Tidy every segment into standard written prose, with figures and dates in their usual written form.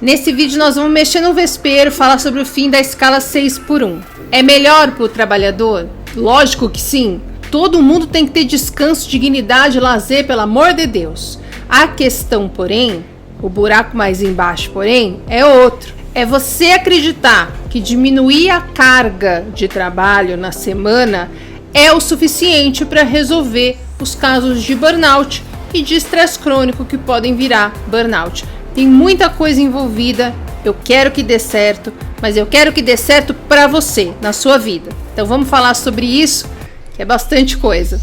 Nesse vídeo nós vamos mexer no vespeiro, falar sobre o fim da escala 6x1. É melhor para o trabalhador? Lógico que sim. Todo mundo tem que ter descanso, dignidade, lazer, pelo amor de Deus. A questão, porém, o buraco mais embaixo, porém, é outro. É você acreditar que diminuir a carga de trabalho na semana é o suficiente para resolver os casos de burnout e de estresse crônico que podem virar burnout. Tem muita coisa envolvida, eu quero que dê certo, mas eu quero que dê certo para você, na sua vida. Então vamos falar sobre isso, que é bastante coisa.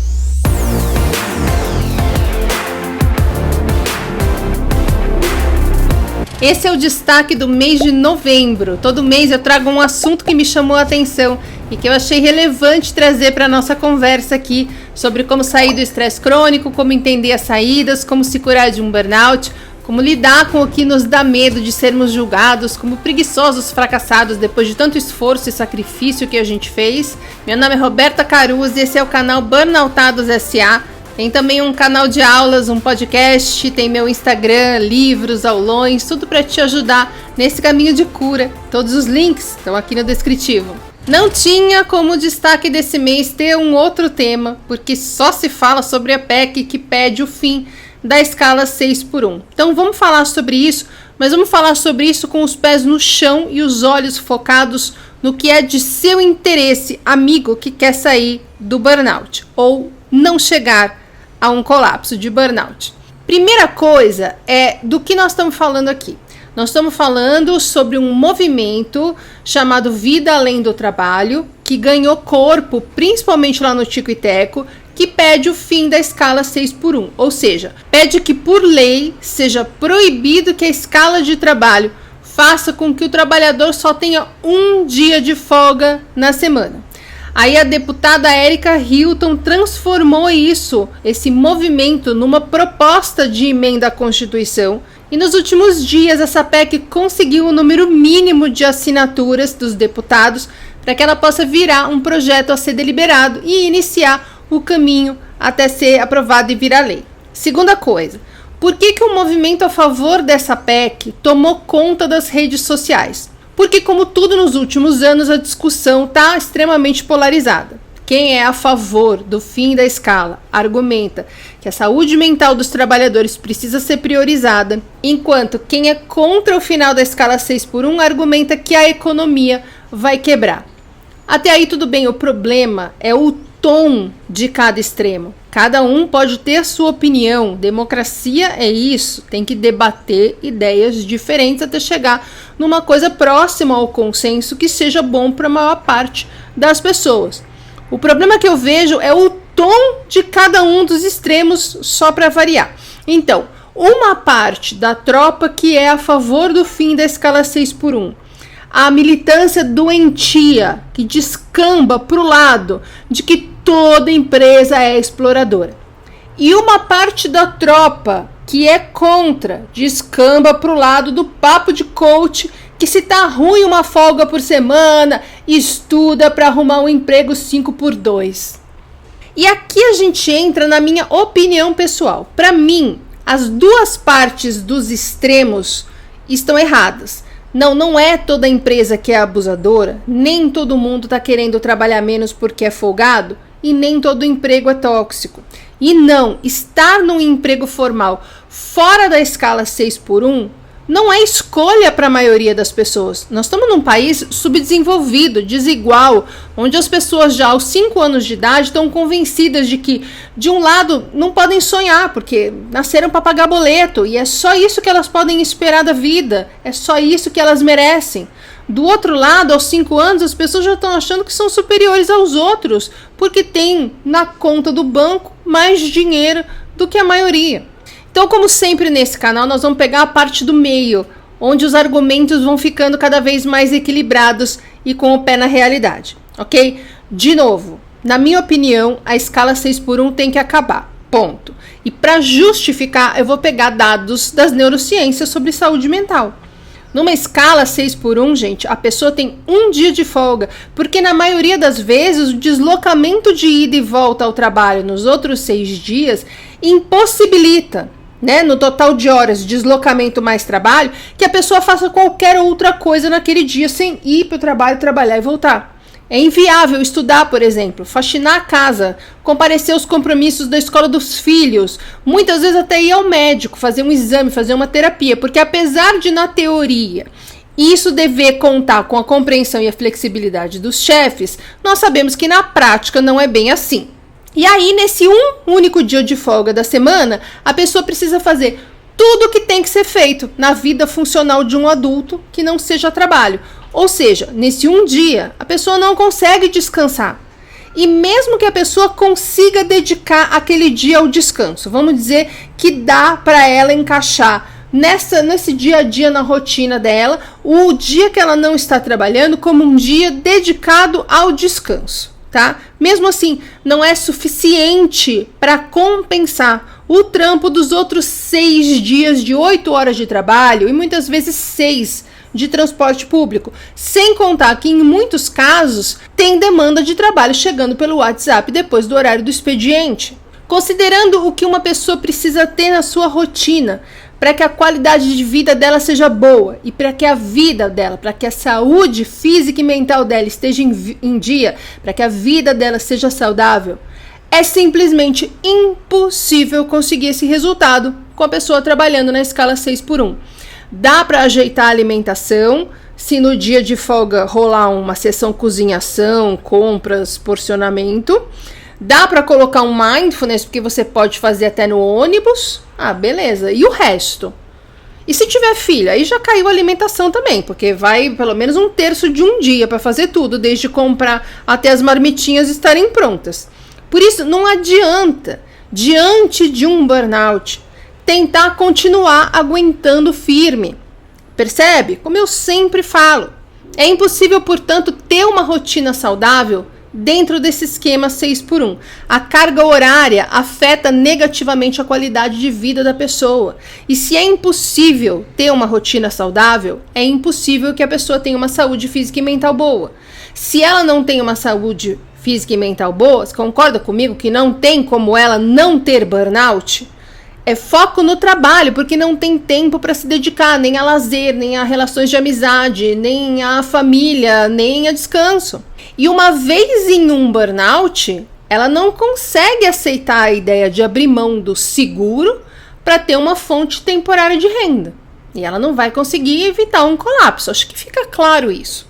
Esse é o destaque do mês de novembro. Todo mês eu trago um assunto que me chamou a atenção e que eu achei relevante trazer para a nossa conversa aqui sobre como sair do estresse crônico, como entender as saídas, como se curar de um burnout, como lidar com o que nos dá medo de sermos julgados como preguiçosos fracassados depois de tanto esforço e sacrifício que a gente fez. Meu nome é Roberta Caruz e esse é o canal Burnoutados S.A. Tem também um canal de aulas, um podcast, tem meu Instagram, livros, aulões, tudo para te ajudar nesse caminho de cura. Todos os links estão aqui no descritivo. Não tinha como destaque desse mês ter um outro tema, porque só se fala sobre a PEC que pede o fim da escala 6x1. Então vamos falar sobre isso, mas vamos falar sobre isso com os pés no chão e os olhos focados no que é de seu interesse, amigo que quer sair do burnout ou não chegar a um colapso de burnout. Primeira coisa é do que nós estamos falando aqui. Nós estamos falando sobre um movimento chamado Vida Além do Trabalho, que ganhou corpo, principalmente lá no Tico e Teco, que pede o fim da escala 6x1, ou seja, pede que por lei seja proibido que a escala de trabalho faça com que o trabalhador só tenha um dia de folga na semana. Aí a deputada Érica Hilton transformou esse movimento, numa proposta de emenda à Constituição. E nos últimos dias essa PEC conseguiu o número mínimo de assinaturas dos deputados para que ela possa virar um projeto a ser deliberado e iniciar o caminho até ser aprovado e virar lei. Segunda coisa, por que o movimento a favor dessa PEC tomou conta das redes sociais? Porque, como tudo nos últimos anos, a discussão está extremamente polarizada. Quem é a favor do fim da escala argumenta que a saúde mental dos trabalhadores precisa ser priorizada, enquanto quem é contra o final da escala 6x1 argumenta que a economia vai quebrar. Até aí tudo bem, o problema é o tom de cada extremo. Cada um pode ter sua opinião, democracia é isso, tem que debater ideias diferentes até chegar numa coisa próxima ao consenso que seja bom para a maior parte das pessoas. O problema que eu vejo é o tom de cada um dos extremos, só para variar. Então, uma parte da tropa que é a favor do fim da escala 6x1, a militância doentia que descamba para o lado de que toda empresa é exploradora. E uma parte da tropa que é contra descamba para o lado do papo de coach que se tá ruim uma folga por semana, estuda para arrumar um emprego 5x2. E aqui a gente entra na minha opinião pessoal. Para mim, as duas partes dos extremos estão erradas. Não é toda empresa que é abusadora, nem todo mundo está querendo trabalhar menos porque é folgado, e nem todo emprego é tóxico. E não, estar num emprego formal fora da escala 6x1 não é escolha para a maioria das pessoas. Nós estamos num país subdesenvolvido, desigual, onde as pessoas já aos 5 anos de idade estão convencidas de que, de um lado, não podem sonhar, porque nasceram para pagar boleto, e é só isso que elas podem esperar da vida, é só isso que elas merecem. Do outro lado, aos 5 anos, as pessoas já estão achando que são superiores aos outros, porque tem na conta do banco mais dinheiro do que a maioria. Então, como sempre nesse canal, nós vamos pegar a parte do meio, onde os argumentos vão ficando cada vez mais equilibrados e com o pé na realidade, ok? De novo, na minha opinião, a escala 6x1 tem que acabar, ponto. E para justificar, eu vou pegar dados das neurociências sobre saúde mental. Numa escala 6x1, gente, a pessoa tem um dia de folga, porque na maioria das vezes o deslocamento de ida e volta ao trabalho nos outros 6 dias impossibilita né, no total de horas de deslocamento mais trabalho, que a pessoa faça qualquer outra coisa naquele dia sem ir para o trabalho, trabalhar e voltar. É inviável estudar, por exemplo, faxinar a casa, comparecer aos compromissos da escola dos filhos, muitas vezes até ir ao médico, fazer um exame, fazer uma terapia, porque apesar de, na teoria, isso dever contar com a compreensão e a flexibilidade dos chefes, nós sabemos que na prática não é bem assim. E aí, nesse único dia de folga da semana, a pessoa precisa fazer tudo o que tem que ser feito na vida funcional de um adulto que não seja trabalho. Ou seja, nesse um dia, a pessoa não consegue descansar. E mesmo que a pessoa consiga dedicar aquele dia ao descanso, vamos dizer que dá para ela encaixar nesse dia a dia na rotina dela, o dia que ela não está trabalhando como um dia dedicado ao descanso, tá? Mesmo assim, não é suficiente para compensar o trampo dos outros 6 dias de 8 horas de trabalho e muitas vezes 6 de transporte público, sem contar que em muitos casos tem demanda de trabalho chegando pelo WhatsApp depois do horário do expediente. Considerando o que uma pessoa precisa ter na sua rotina para que a qualidade de vida dela seja boa e para que a vida dela, para que a saúde física e mental dela esteja em dia, para que a vida dela seja saudável, é simplesmente impossível conseguir esse resultado com a pessoa trabalhando na escala 6x1. Dá para ajeitar a alimentação, se no dia de folga rolar uma sessão cozinhação, compras, porcionamento. Dá para colocar um mindfulness, porque você pode fazer até no ônibus. Ah, beleza. E o resto? E se tiver filho, aí já caiu a alimentação também, porque vai pelo menos 1/3 de um dia para fazer tudo, desde comprar até as marmitinhas estarem prontas. Por isso, não adianta, diante de um burnout, tentar continuar aguentando firme. Percebe? Como eu sempre falo, é impossível, portanto, ter uma rotina saudável dentro desse esquema 6x1. A carga horária afeta negativamente a qualidade de vida da pessoa. E se é impossível ter uma rotina saudável, é impossível que a pessoa tenha uma saúde física e mental boa. Se ela não tem uma saúde física e mental boa, você concorda comigo que não tem como ela não ter burnout? É foco no trabalho, porque não tem tempo para se dedicar nem a lazer, nem a relações de amizade, nem a família, nem a descanso. E uma vez em um burnout, ela não consegue aceitar a ideia de abrir mão do seguro para ter uma fonte temporária de renda. E ela não vai conseguir evitar um colapso. Acho que fica claro isso.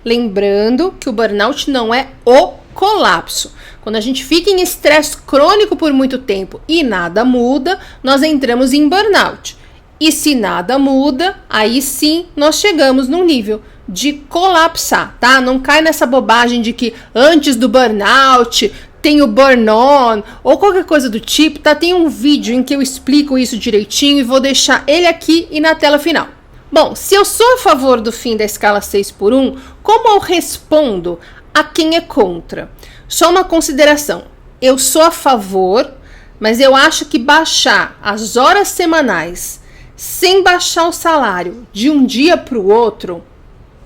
Lembrando que o burnout não é o colapso. Quando a gente fica em estresse crônico por muito tempo e nada muda, nós entramos em burnout. E se nada muda, aí sim nós chegamos num nível de colapsar, tá? Não cai nessa bobagem de que antes do burnout tem o burn-on ou qualquer coisa do tipo, tá? Tem um vídeo em que eu explico isso direitinho e vou deixar ele aqui e na tela final. Bom, se eu sou a favor do fim da escala 6x1, como eu respondo a quem é contra? Só uma consideração, eu sou a favor, mas eu acho que baixar as horas semanais sem baixar o salário de um dia para o outro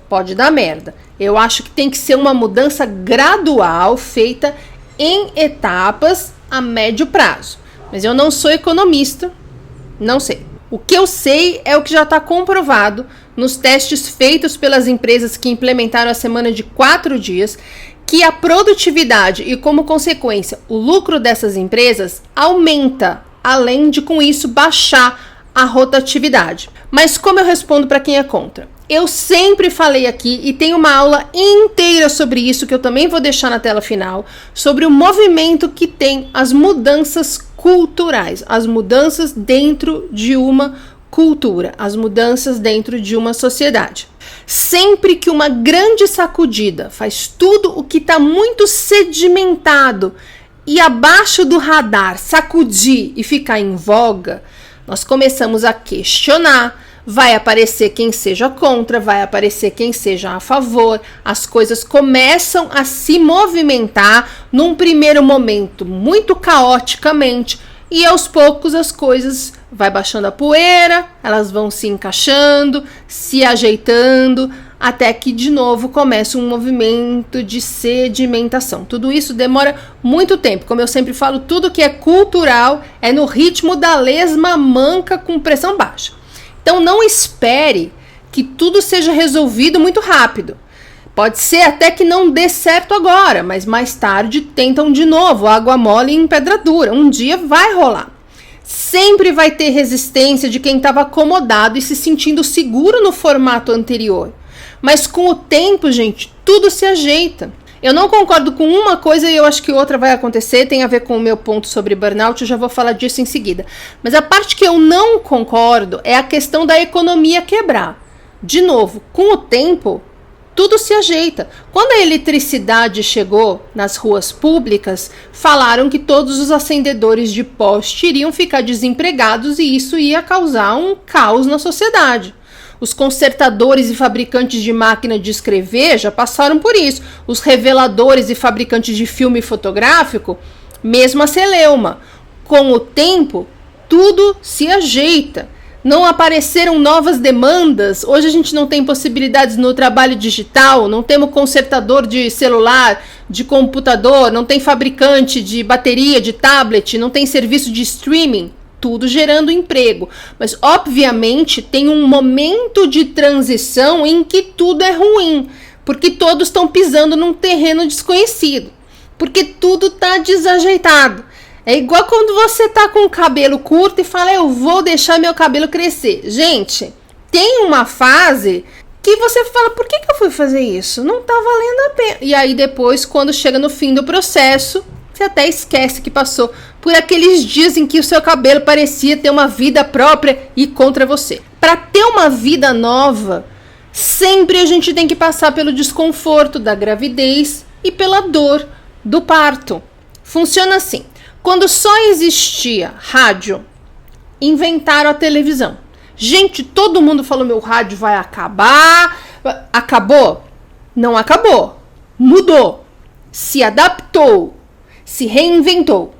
pode dar merda. Eu acho que tem que ser uma mudança gradual, feita em etapas a médio prazo. Mas eu não sou economista, não sei. O que eu sei é o que já está comprovado nos testes feitos pelas empresas que implementaram a semana de 4 dias, que a produtividade e, como consequência, o lucro dessas empresas aumenta, além de, com isso, baixar a rotatividade. Mas como eu respondo para quem é contra? Eu sempre falei aqui e tem uma aula inteira sobre isso, que eu também vou deixar na tela final, sobre o movimento que tem as mudanças culturais, as mudanças dentro de uma cultura, as mudanças dentro de uma sociedade. Sempre que uma grande sacudida faz tudo o que está muito sedimentado e abaixo do radar sacudir e ficar em voga, nós começamos a questionar, vai aparecer quem seja contra, vai aparecer quem seja a favor, as coisas começam a se movimentar num primeiro momento muito caoticamente e aos poucos as coisas vai baixando a poeira, elas vão se encaixando, se ajeitando, até que de novo começa um movimento de sedimentação. Tudo isso demora muito tempo. Como eu sempre falo, tudo que é cultural é no ritmo da lesma manca com pressão baixa. Então não espere que tudo seja resolvido muito rápido. Pode ser até que não dê certo agora, mas mais tarde tentam de novo, água mole em pedra dura. Um dia vai rolar. Sempre vai ter resistência de quem estava acomodado e se sentindo seguro no formato anterior. Mas com o tempo, gente, tudo se ajeita. Eu não concordo com uma coisa e eu acho que outra vai acontecer, tem a ver com o meu ponto sobre burnout, eu já vou falar disso em seguida. Mas a parte que eu não concordo é a questão da economia quebrar. De novo, com o tempo, tudo se ajeita. Quando a eletricidade chegou nas ruas públicas, falaram que todos os acendedores de poste iriam ficar desempregados e isso ia causar um caos na sociedade. Os consertadores e fabricantes de máquina de escrever já passaram por isso. Os reveladores e fabricantes de filme fotográfico, mesmo a celeuma. Com o tempo, tudo se ajeita. Não apareceram novas demandas. Hoje a gente não tem possibilidades no trabalho digital, não temos consertador de celular, de computador, não tem fabricante de bateria, de tablet, não tem serviço de streaming. Tudo gerando emprego, mas obviamente tem um momento de transição em que tudo é ruim, porque todos estão pisando num terreno desconhecido, porque tudo está desajeitado. É igual quando você tá com o cabelo curto e fala, eu vou deixar meu cabelo crescer. Gente, tem uma fase que você fala, por que eu fui fazer isso? Não tá valendo a pena. E aí depois, quando chega no fim do processo, você até esquece que passou por aqueles dias em que o seu cabelo parecia ter uma vida própria e contra você. Para ter uma vida nova, sempre a gente tem que passar pelo desconforto da gravidez e pela dor do parto. Funciona assim. Quando só existia rádio, inventaram a televisão. Gente, todo mundo falou, meu rádio vai acabar. Acabou? Não acabou. Mudou. Se adaptou. Se reinventou.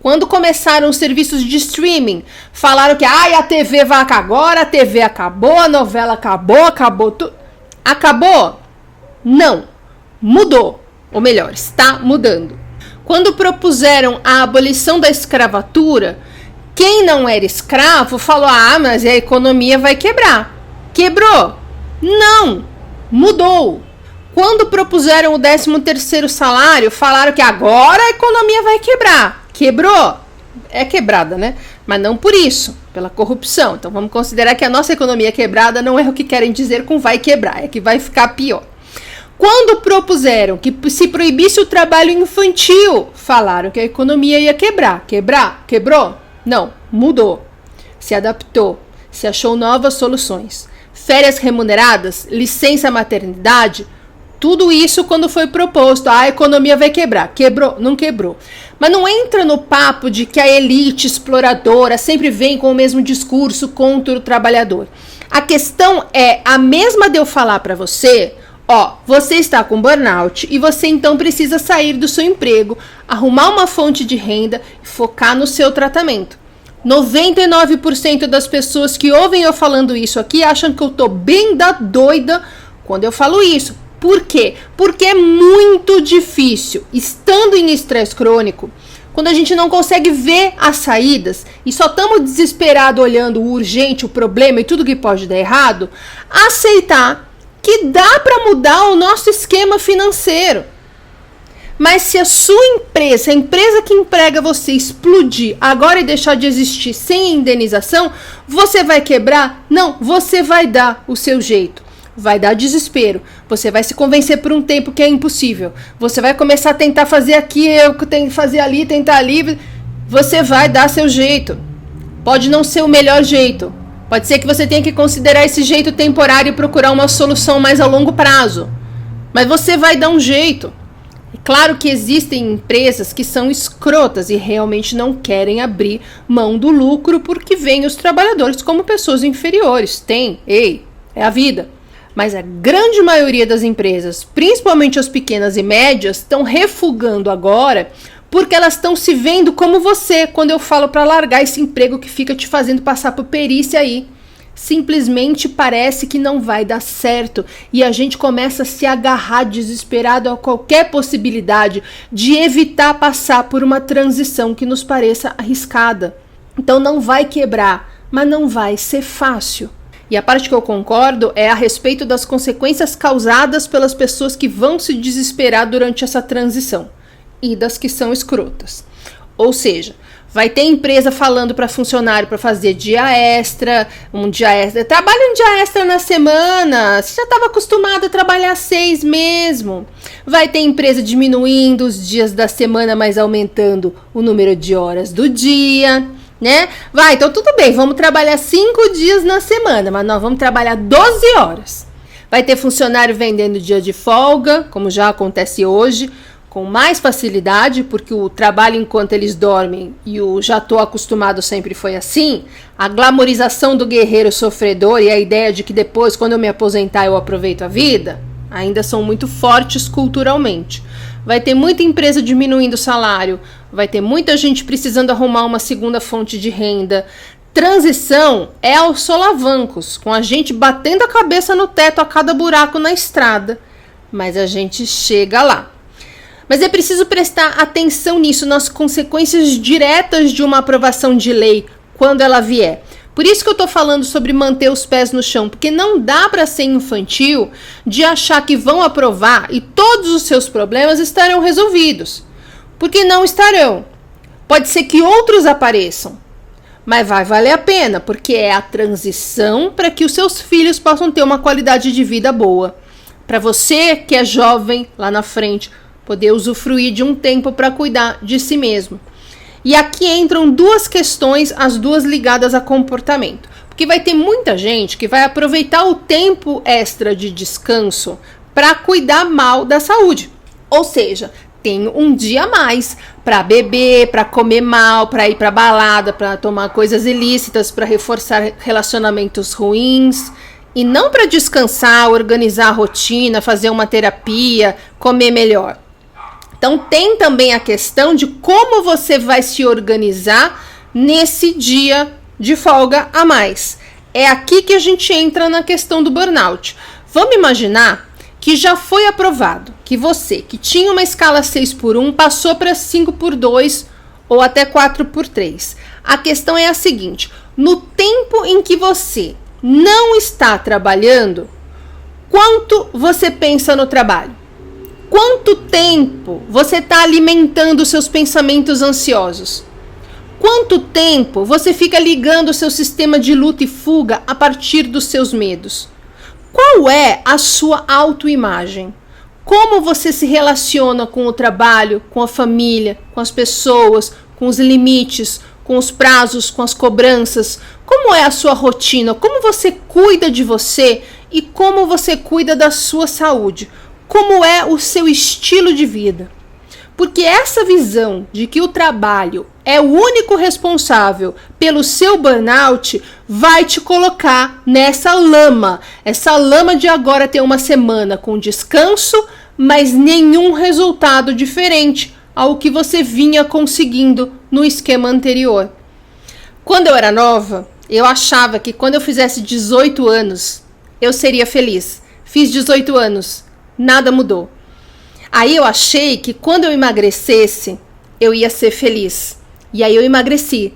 Quando começaram os serviços de streaming, falaram que a TV vai acabar agora, a TV acabou, a novela acabou tudo. Acabou? Não. Mudou. Ou melhor, está mudando. Quando propuseram a abolição da escravatura, quem não era escravo falou, mas a economia vai quebrar. Quebrou? Não. Mudou. Quando propuseram o 13º salário, falaram que agora a economia vai quebrar. Quebrou? É quebrada, né? Mas não por isso, pela corrupção. Então vamos considerar que a nossa economia quebrada não é o que querem dizer com vai quebrar, é que vai ficar pior. Quando propuseram que se proibisse o trabalho infantil, falaram que a economia ia quebrar. Quebrou? Não, mudou. Se adaptou, se achou novas soluções. Férias remuneradas, licença maternidade, tudo isso quando foi proposto, a economia vai quebrar. Quebrou? Não quebrou. Mas não entra no papo de que a elite exploradora sempre vem com o mesmo discurso contra o trabalhador. A questão é a mesma de eu falar para você, você está com burnout e você então precisa sair do seu emprego, arrumar uma fonte de renda e focar no seu tratamento. 99% das pessoas que ouvem eu falando isso aqui acham que eu tô bem da doida quando eu falo isso. Por quê? Porque é muito difícil, estando em estresse crônico, quando a gente não consegue ver as saídas e só estamos desesperados olhando o urgente, o problema e tudo que pode dar errado, aceitar que dá para mudar o nosso esquema financeiro. Mas se a sua empresa, a empresa que emprega você, explodir agora e deixar de existir sem indenização, você vai quebrar? Não, você vai dar o seu jeito. Vai dar desespero. Você vai se convencer por um tempo que é impossível. Você vai começar a tentar fazer aqui, eu tenho que fazer ali, tentar ali. Você vai dar seu jeito. Pode não ser o melhor jeito. Pode ser que você tenha que considerar esse jeito temporário e procurar uma solução mais a longo prazo. Mas você vai dar um jeito. É claro que existem empresas que são escrotas e realmente não querem abrir mão do lucro porque veem os trabalhadores como pessoas inferiores. É a vida. Mas a grande maioria das empresas, principalmente as pequenas e médias, estão refugando agora porque elas estão se vendo como você, quando eu falo para largar esse emprego que fica te fazendo passar por perícia aí. Simplesmente parece que não vai dar certo e a gente começa a se agarrar desesperado a qualquer possibilidade de evitar passar por uma transição que nos pareça arriscada. Então não vai quebrar, mas não vai ser fácil. E a parte que eu concordo é a respeito das consequências causadas pelas pessoas que vão se desesperar durante essa transição e das que são escrotas. Ou seja, vai ter empresa falando para funcionário para fazer dia extra, trabalha um dia extra na semana, você já estava acostumado a trabalhar 6 mesmo. Vai ter empresa diminuindo os dias da semana, mas aumentando o número de horas do dia, né? Então tudo bem, vamos trabalhar 5 dias na semana, mas nós vamos trabalhar 12 horas. Vai ter funcionário vendendo dia de folga, como já acontece hoje, com mais facilidade, porque o trabalho enquanto eles dormem e o já tô acostumado sempre foi assim, a glamorização do guerreiro sofredor e a ideia de que depois, quando eu me aposentar, eu aproveito a vida, ainda são muito fortes culturalmente. Vai ter muita empresa diminuindo o salário, vai ter muita gente precisando arrumar uma segunda fonte de renda. Transição é aos solavancos, com a gente batendo a cabeça no teto a cada buraco na estrada, mas a gente chega lá. Mas é preciso prestar atenção nisso, nas consequências diretas de uma aprovação de lei, quando ela vier. Por isso que eu estou falando sobre manter os pés no chão, porque não dá para ser infantil de achar que vão aprovar e todos os seus problemas estarão resolvidos. Porque não estarão. Pode ser que outros apareçam, mas vai valer a pena, porque é a transição para que os seus filhos possam ter uma qualidade de vida boa. Para você que é jovem lá na frente, poder usufruir de um tempo para cuidar de si mesmo. E aqui entram 2 questões, as 2 ligadas a comportamento. Porque vai ter muita gente que vai aproveitar o tempo extra de descanso para cuidar mal da saúde. Ou seja, tem um dia a mais para beber, para comer mal, para ir para balada, para tomar coisas ilícitas, para reforçar relacionamentos ruins. E não para descansar, organizar a rotina, fazer uma terapia, comer melhor. Então tem também a questão de como você vai se organizar nesse dia de folga a mais. É aqui que a gente entra na questão do burnout. Vamos imaginar que já foi aprovado, que você, que tinha uma escala 6x1, passou para 5x2 ou até 4x3. A questão é a seguinte: no tempo em que você não está trabalhando, quanto você pensa no trabalho? Quanto tempo você está alimentando seus pensamentos ansiosos? Quanto tempo você fica ligando o seu sistema de luta e fuga a partir dos seus medos? Qual é a sua autoimagem? Como você se relaciona com o trabalho, com a família, com as pessoas, com os limites, com os prazos, com as cobranças? Como é a sua rotina? Como você cuida de você e como você cuida da sua saúde? Como é o seu estilo de vida? Porque essa visão de que o trabalho é o único responsável pelo seu burnout vai te colocar nessa lama. Essa lama de agora ter uma semana com descanso, mas nenhum resultado diferente ao que você vinha conseguindo no esquema anterior. Quando eu era nova, eu achava que quando eu fizesse 18 anos, eu seria feliz. Fiz 18 anos. Nada mudou. Aí eu achei que quando eu emagrecesse, eu ia ser feliz. E aí eu emagreci.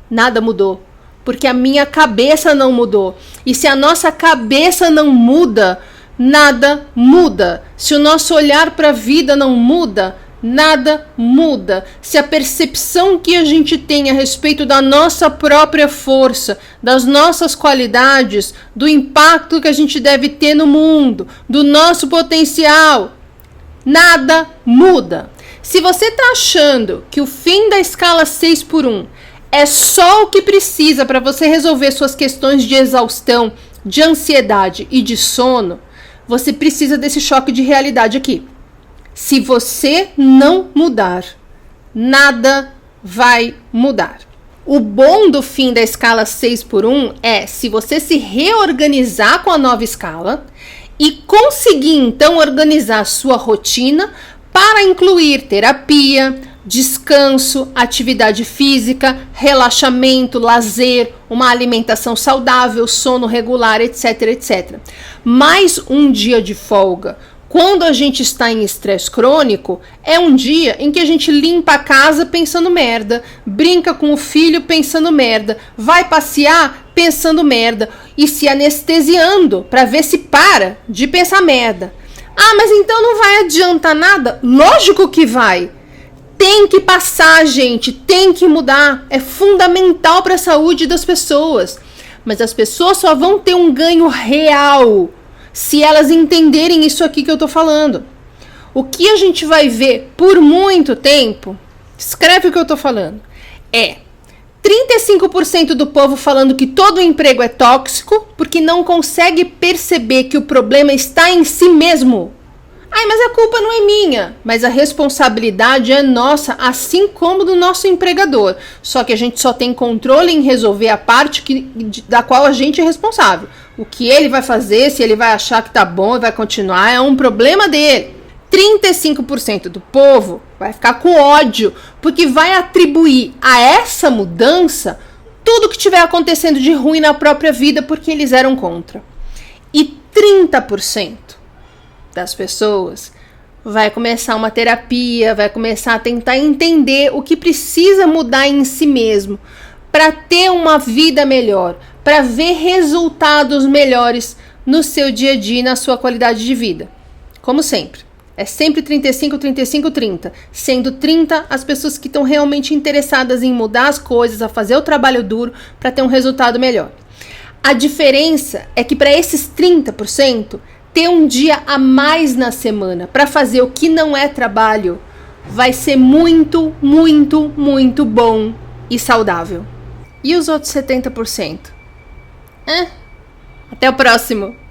Nada mudou. Porque a minha cabeça não mudou. E se a nossa cabeça não muda, nada muda. Se o nosso olhar para a vida não muda, nada muda. Se a percepção que a gente tem a respeito da nossa própria força, das nossas qualidades, do impacto que a gente deve ter no mundo, do nosso potencial, nada muda. Se você está achando que o fim da escala 6x1 é só o que precisa para você resolver suas questões de exaustão, de ansiedade e de sono, você precisa desse choque de realidade aqui. Se você não mudar, nada vai mudar. O bom do fim da escala 6x1 é se você se reorganizar com a nova escala e conseguir então organizar a sua rotina para incluir terapia, descanso, atividade física, relaxamento, lazer, uma alimentação saudável, sono regular, etc, etc. Mais um dia de folga, quando a gente está em estresse crônico, é um dia em que a gente limpa a casa pensando merda, brinca com o filho pensando merda, vai passear pensando merda e se anestesiando para ver se para de pensar merda. Ah, mas então não vai adiantar nada? Lógico que vai. Tem que passar, gente, tem que mudar. É fundamental para a saúde das pessoas. Mas as pessoas só vão ter um ganho real se elas entenderem isso aqui que eu tô falando. O que a gente vai ver por muito tempo, escreve o que eu tô falando, é 35% do povo falando que todo emprego é tóxico porque não consegue perceber que o problema está em si mesmo. Ai, mas a culpa não é minha, mas a responsabilidade é nossa, assim como do nosso empregador. Só que a gente só tem controle em resolver a parte da qual a gente é responsável. O que ele vai fazer, se ele vai achar que tá bom e vai continuar, é um problema dele. 35% do povo vai ficar com ódio, porque vai atribuir a essa mudança tudo que estiver acontecendo de ruim na própria vida, porque eles eram contra. E 30% das pessoas vai começar uma terapia, vai começar a tentar entender o que precisa mudar em si mesmo para ter uma vida melhor, para ver resultados melhores no seu dia a dia e na sua qualidade de vida. Como sempre, é sempre 35, 35, 30, sendo 30 as pessoas que estão realmente interessadas em mudar as coisas, a fazer o trabalho duro para ter um resultado melhor. A diferença é que para esses 30%, ter um dia a mais na semana para fazer o que não é trabalho vai ser muito, muito, muito bom e saudável. E os outros 70%? Até o próximo!